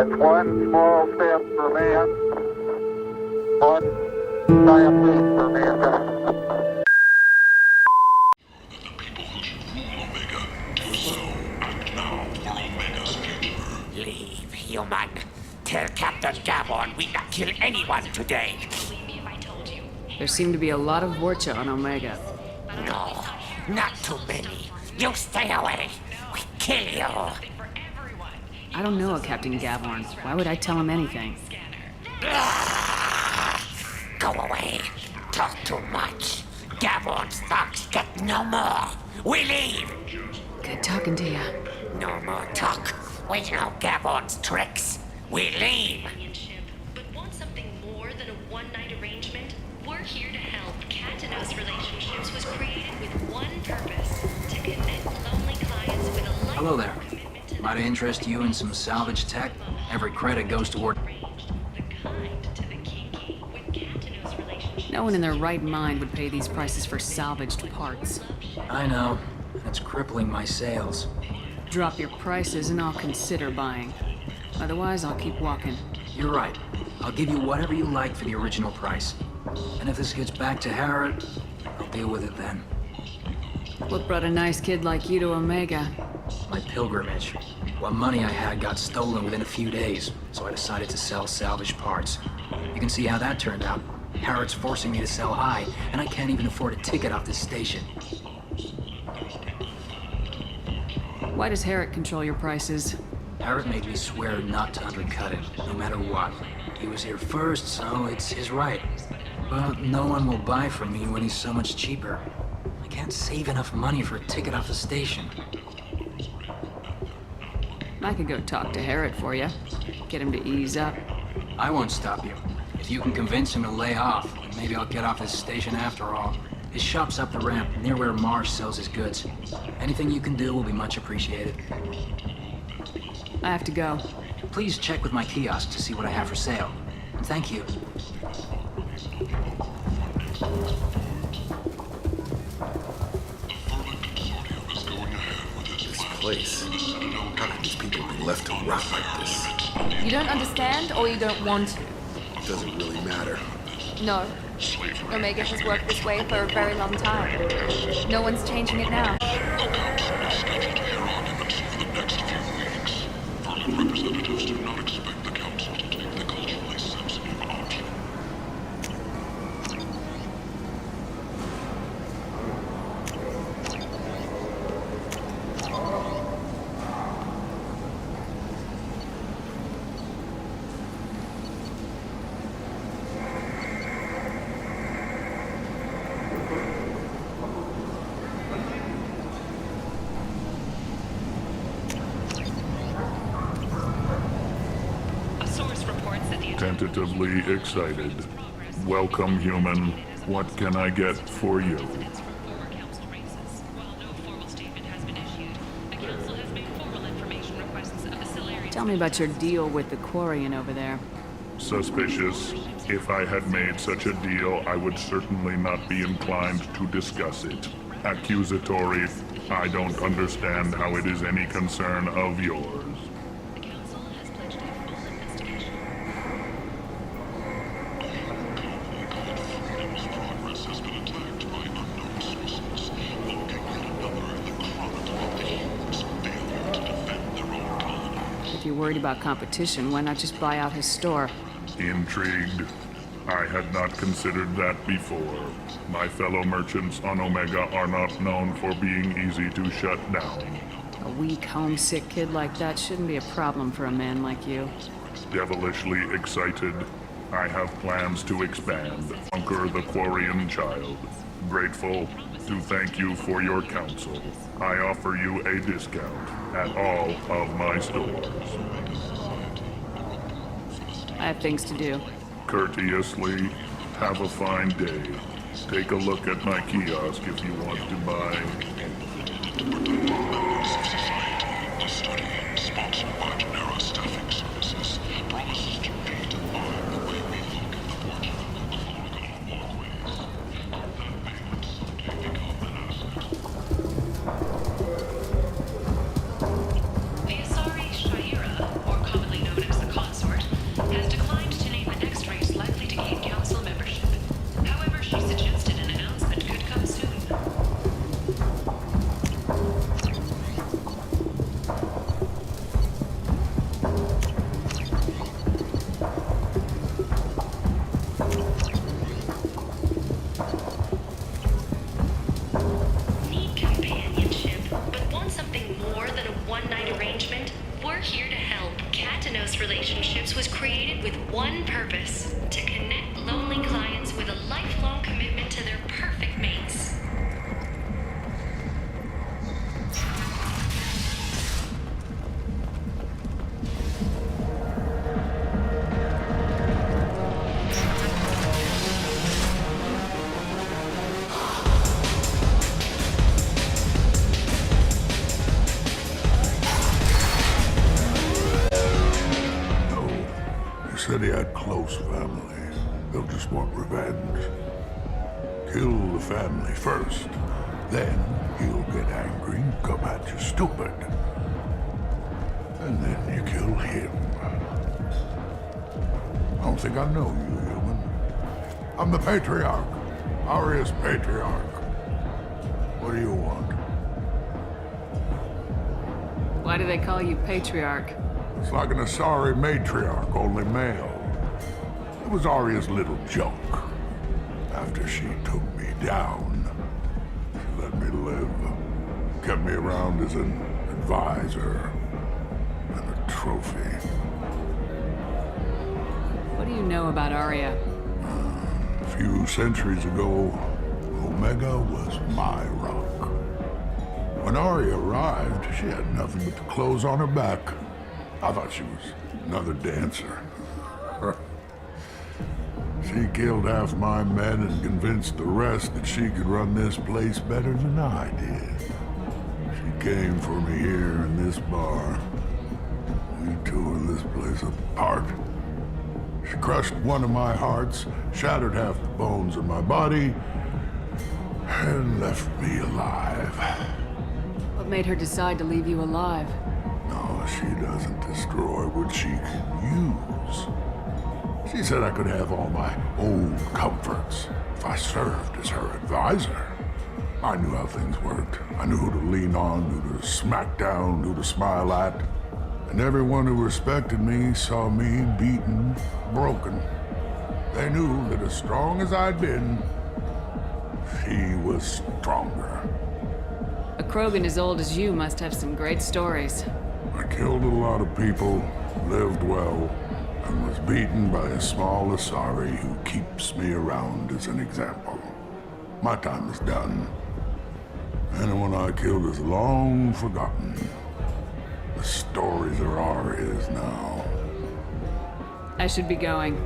It's one small step for man, one giant leap for mankind. Leave, human. Tell Captain Gavon we not kill anyone today. There seem to be a lot of Vorcha on Omega. No, not too many. You stay away. We kill you. I don't know a Captain Gavorn. Why would I tell him anything? Go away. Talk too much. Gavon's thugs get no more. We leave. Good talking to you. No more talk. We know Gavon's tricks. We leave. But want something more than a one-night arrangement? We're here to help. Cat and Us Relationships was created with one purpose: to connect lonely clients with a life. Hello there. Might I interest you in some salvage tech? Every credit goes toward... No one in their right mind would pay these prices for salvaged parts. I know. It's crippling my sales. Drop your prices and I'll consider buying. Otherwise, I'll keep walking. You're right. I'll give you whatever you like for the original price. And if this gets back to Harrod, I'll deal with it then. What brought a nice kid like you to Omega? My pilgrimage. What money I had got stolen within a few days, so I decided to sell salvaged parts. You can see how that turned out. Harrod's forcing me to sell high, and I can't even afford a ticket off this station. Why does Harrod control your prices? Harrod made me swear not to undercut it, no matter what. He was here first, so it's his right. But no one will buy from me when he's so much cheaper. I can't save enough money for a ticket off the station. I could go talk to Harrod for you. Get him to ease up. I won't stop you. If you can convince him to lay off, maybe I'll get off this station after all. His shop's up the ramp, near where Marsh sells his goods. Anything you can do will be much appreciated. I have to go. Please check with my kiosk to see what I have for sale. And thank you. This place. How could these people be left to rot like this? You don't understand, or you don't want to? It doesn't really matter. No. Omega has worked this way for a very long time. No one's changing it now. Representatives do not expect the council to take the culturally sensitive option. Tentatively excited. Welcome, human. What can I get for you? Tell me about your deal with the Quarian over there. Suspicious. If I had made such a deal, I would certainly not be inclined to discuss it. Accusatory. I don't understand how it is any concern of yours. If you're worried about competition, why not just buy out his store? Intrigued. I had not considered that before. My fellow merchants on Omega are not known for being easy to shut down. A weak, homesick kid like that shouldn't be a problem for a man like you. Devilishly excited. I have plans to expand, conquer the Quarian child. Grateful to thank you for your counsel. I offer you a discount at all of my stores. I have things to do. Courteously, have a fine day. Take a look at my kiosk if you want to buy. A study sponsored by Genera Staffing Services promises to redefine the way we look at the fortune of the polygon walkways. That payments become an asset. The Asari Shaira, or commonly known as the Katanos Relationships was created with one purpose: to connect lonely clients with a lifelong commitment to their perfect mates. Said he had close family. They'll just want revenge. Kill the family first. Then he'll get angry and come at you stupid. And then you kill him. I don't think I know you, human. I'm the Patriarch. Aria's Patriarch. What do you want? Why do they call you Patriarch? It's like an Asari matriarch, only male. It was Arya's little joke. After she took me down, she let me live. Kept me around as an advisor and a trophy. What do you know about Arya? A few centuries ago, Omega was my rock. When Arya arrived, she had nothing but the clothes on her back. I thought she was another dancer. She killed half my men and convinced the rest that she could run this place better than I did. She came for me here in this bar. We tore this place apart. She crushed one of my hearts, shattered half the bones in my body, and left me alive. What made her decide to leave you alive? No, she doesn't destroy what she can use. She said I could have all my old comforts if I served as her advisor. I knew how things worked. I knew who to lean on, who to smack down, who to smile at. And everyone who respected me saw me beaten, broken. They knew that as strong as I'd been, she was stronger. A Krogan as old as you must have some great stories. I killed a lot of people, lived well, and was beaten by a small Asari who keeps me around as an example. My time is done. Anyone I killed is long forgotten. The stories are Arya's now. I should be going.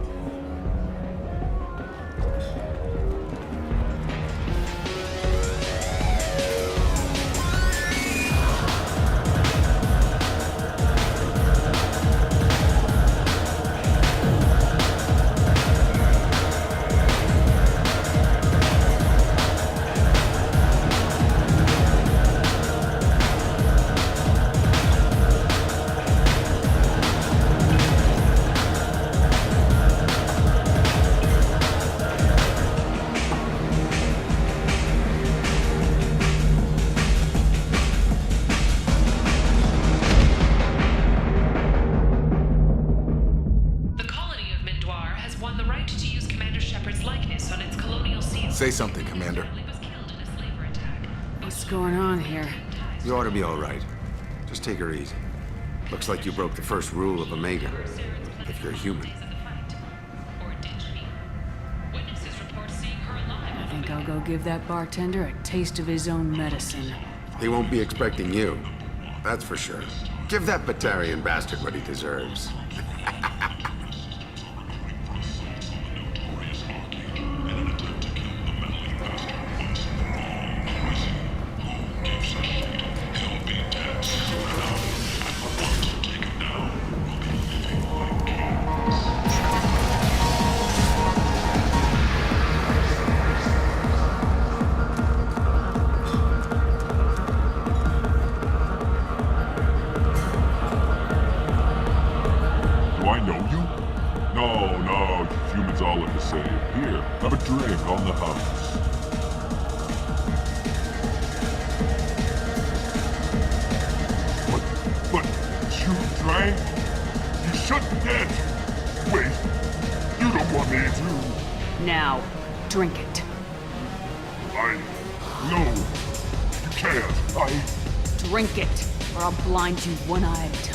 Say something, Commander. What's going on here? You ought to be all right. Just take her easy. Looks like you broke the first rule of Omega, if you're human. I think I'll go give that bartender a taste of his own medicine. He won't be expecting you. That's for sure. Give that Batarian bastard what he deserves. Have a drink on the house. But you drank? You shouldn't get. Wait, you don't want me to. Now, drink it. No, you can't. Drink it, or I'll blind you one eye at a time.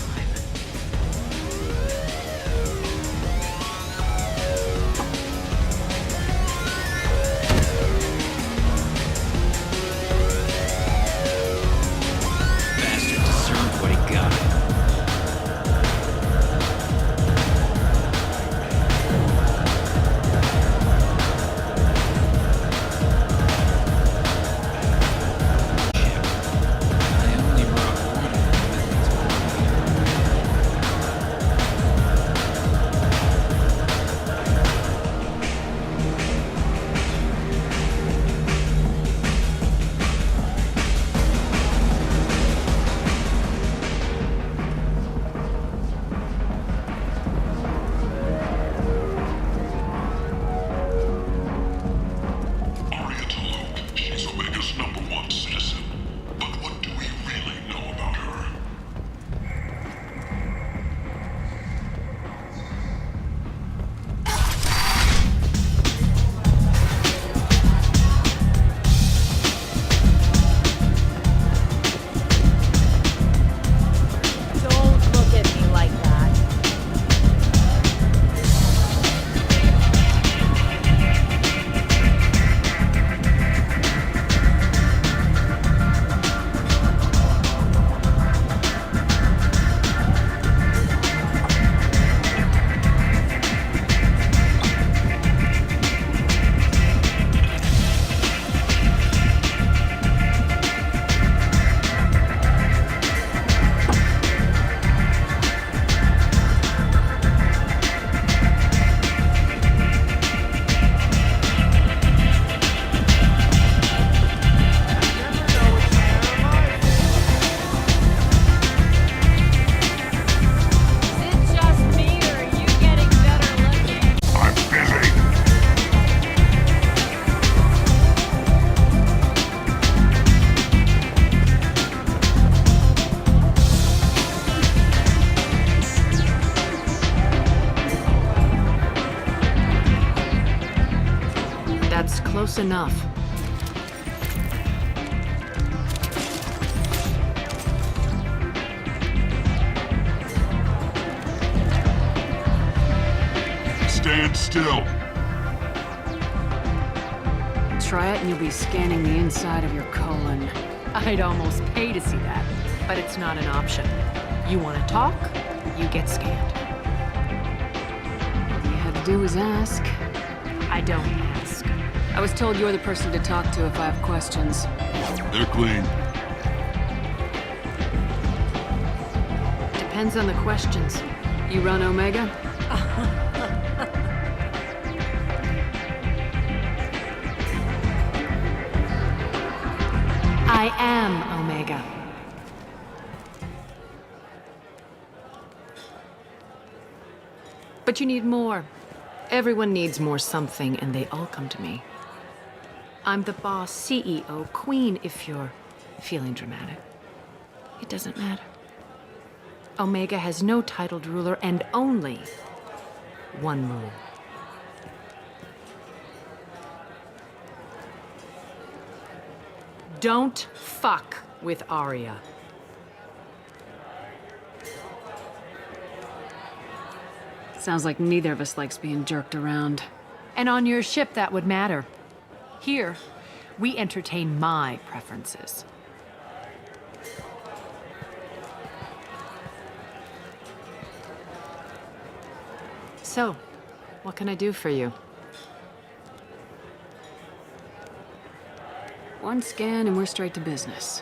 Close enough. Stand still. Try it and you'll be scanning the inside of your colon. I'd almost pay to see that, but it's not an option. You want to talk, you get scanned. All you had to do was ask. I don't ask. I was told you're the person to talk to if I have questions. They're clean. Depends on the questions. You run Omega? I am Omega. But you need more. Everyone needs more something, and they all come to me. I'm the boss, CEO, queen, if you're feeling dramatic. It doesn't matter. Omega has no titled ruler and only one rule. Don't fuck with Arya. Sounds like neither of us likes being jerked around. And on your ship, that would matter. Here, we entertain my preferences. So, what can I do for you? One scan and we're straight to business.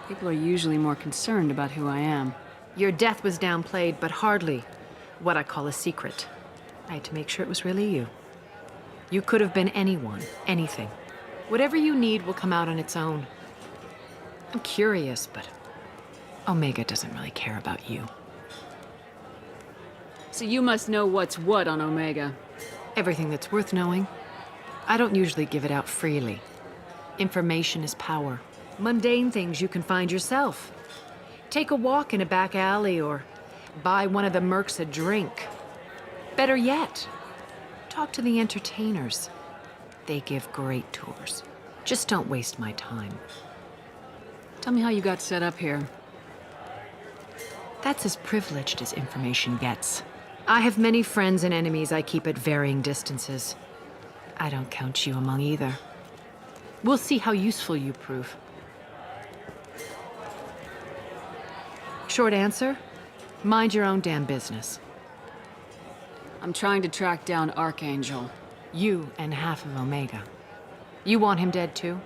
People are usually more concerned about who I am. Your death was downplayed, but hardly what I call a secret. I had to make sure it was really you. You could have been anyone, anything. Whatever you need will come out on its own. I'm curious, but Omega doesn't really care about you. So you must know what's what on Omega. Everything that's worth knowing. I don't usually give it out freely. Information is power. Mundane things you can find yourself. Take a walk in a back alley or buy one of the mercs a drink. Better yet, talk to the entertainers. They give great tours. Just don't waste my time. Tell me how you got set up here. That's as privileged as information gets. I have many friends and enemies I keep at varying distances. I don't count you among either. We'll see how useful you prove. Short answer, mind your own damn business. I'm trying to track down Archangel. You and half of Omega. You want him dead too?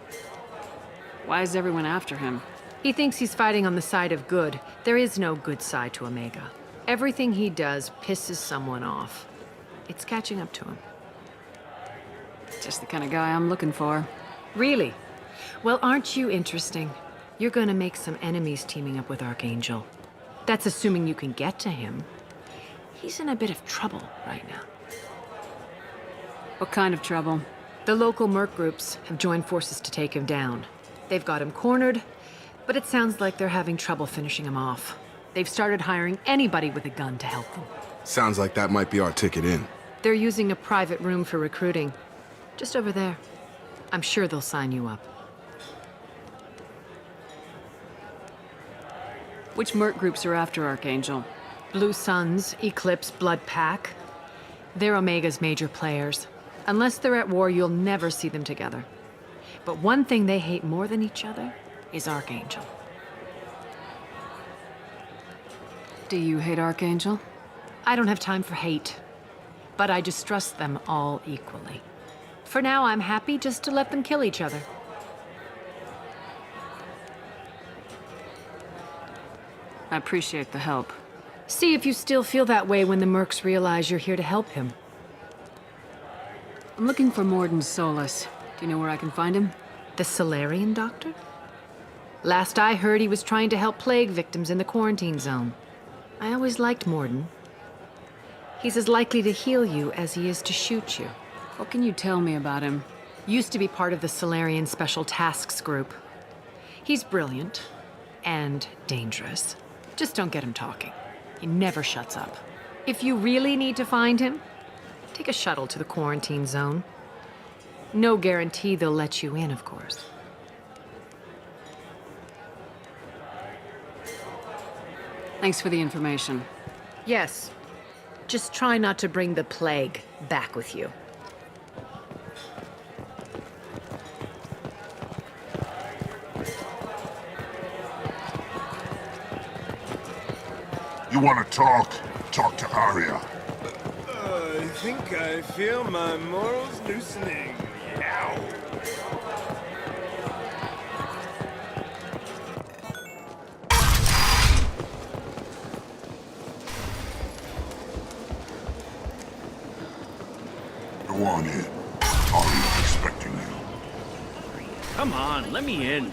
Why is everyone after him? He thinks he's fighting on the side of good. There is no good side to Omega. Everything he does pisses someone off. It's catching up to him. Just the kind of guy I'm looking for. Really? Well, aren't you interesting? You're gonna make some enemies teaming up with Archangel. That's assuming you can get to him. He's in a bit of trouble right now. What kind of trouble? The local merc groups have joined forces to take him down. They've got him cornered, but it sounds like they're having trouble finishing him off. They've started hiring anybody with a gun to help them. Sounds like that might be our ticket in. They're using a private room for recruiting. Just over there. I'm sure they'll sign you up. Which merc groups are after Archangel? Blue Suns, Eclipse, Blood Pack. They're Omega's major players. Unless they're at war, you'll never see them together. But one thing they hate more than each other is Archangel. Do you hate Archangel? I don't have time for hate, but I distrust them all equally. For now, I'm happy just to let them kill each other. I appreciate the help. See if you still feel that way when the mercs realize you're here to help him. I'm looking for Morden Solus. Do you know where I can find him? The Solarian doctor? Last I heard, he was trying to help plague victims in the quarantine zone. I always liked Morden. He's as likely to heal you as he is to shoot you. What can you tell me about him? Used to be part of the Solarian Special Tasks Group. He's brilliant and dangerous. Just don't get him talking. He never shuts up. If you really need to find him, take a shuttle to the quarantine zone. No guarantee they'll let you in, of course. Thanks for the information. Yes. Just try not to bring the plague back with you. You want to talk? Talk to Arya. I think I feel my morals loosening. Yow. Go on in. Arya's expecting you. Come on, let me in.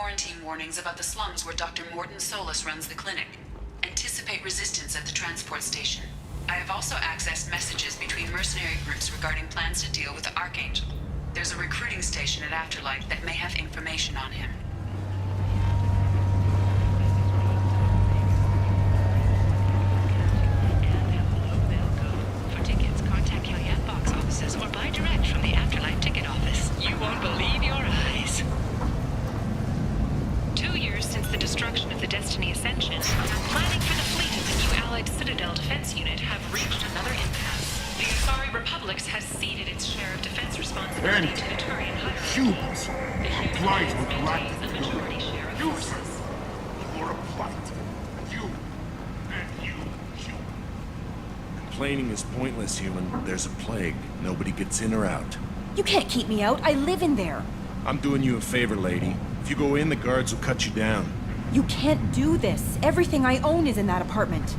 quarantine warnings about the slums where Dr. Morden Solis runs the clinic. Anticipate resistance at the transport station. I have also accessed messages between mercenary groups regarding plans to deal with the Archangel. There's a recruiting station at Afterlife that may have information on him. For tickets, contact Killian box offices or buy direct from the Afterlife ticket office. You won't believe your eyes. 2 years since the destruction of the Destiny Ascension, planning for the fleet of the new Allied Citadel Defense Unit have reached another impasse. The Asari Republics has ceded its share of defense responsibility to the Turian hierarchy. Humans. The human Right race with maintains galactic a majority share of forces. You're a fight. You. And you. Complaining is pointless, human. There's a plague. Nobody gets in or out. You can't keep me out. I live in there. I'm doing you a favor, lady. If you go in, the guards will cut you down. You can't do this. Everything I own is in that apartment.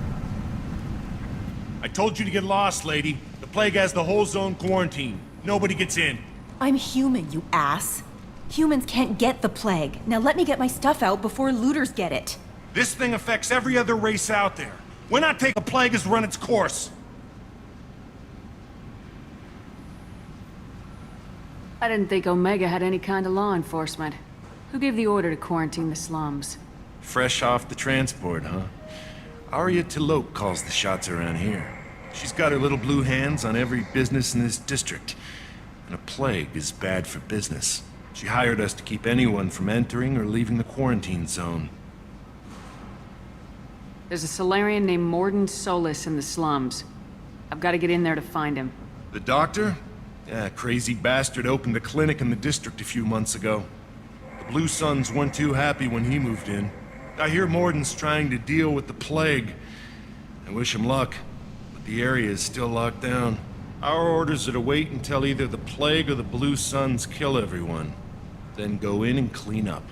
I told you to get lost, lady. The plague has the whole zone quarantined. Nobody gets in. I'm human, you ass. Humans can't get the plague. Now let me get my stuff out before looters get it. This thing affects every other race out there. Why not take a plague as run its course? I didn't think Omega had any kind of law enforcement. Who gave the order to quarantine the slums? Fresh off the transport, huh? Arya Tilok calls the shots around here. She's got her little blue hands on every business in this district. And a plague is bad for business. She hired us to keep anyone from entering or leaving the quarantine zone. There's a Solarian named Morden Solis in the slums. I've got to get in there to find him. The doctor? Yeah, crazy bastard opened a clinic in the district a few months ago. The Blue Suns weren't too happy when he moved in. I hear Morden's trying to deal with the plague. I wish him luck, but the area is still locked down. Our orders are to wait until either the plague or the Blue Suns kill everyone. Then go in and clean up.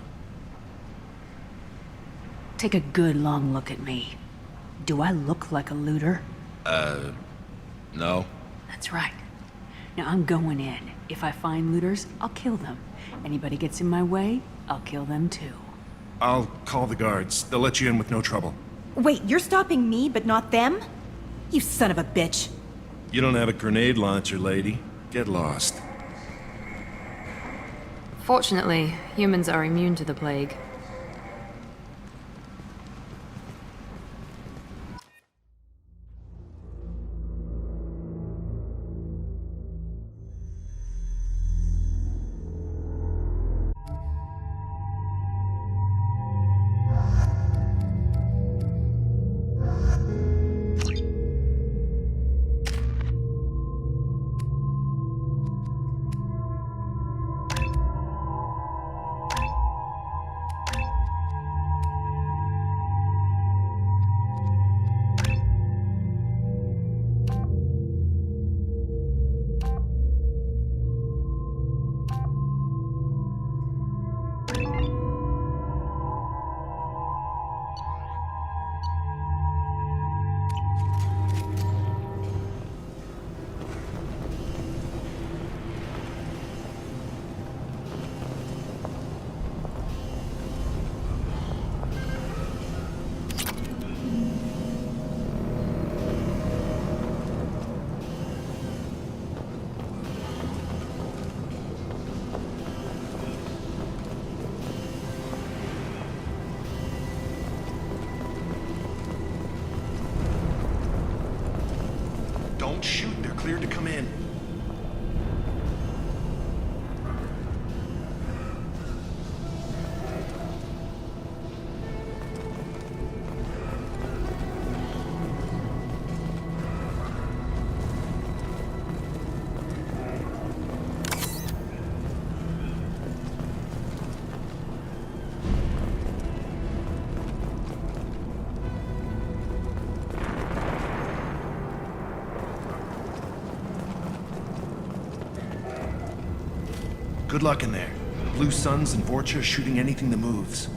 Take a good long look at me. Do I look like a looter? No. That's right. Now I'm going in. If I find looters, I'll kill them. Anybody gets in my way, I'll kill them too. I'll call the guards. They'll let you in with no trouble. Wait, you're stopping me, but not them? You son of a bitch. You don't have a grenade launcher, lady. Get lost. Fortunately, humans are immune to the plague. Don't shoot. They're cleared to come in. Good luck in there. Blue Suns and Vorcha shooting anything that moves.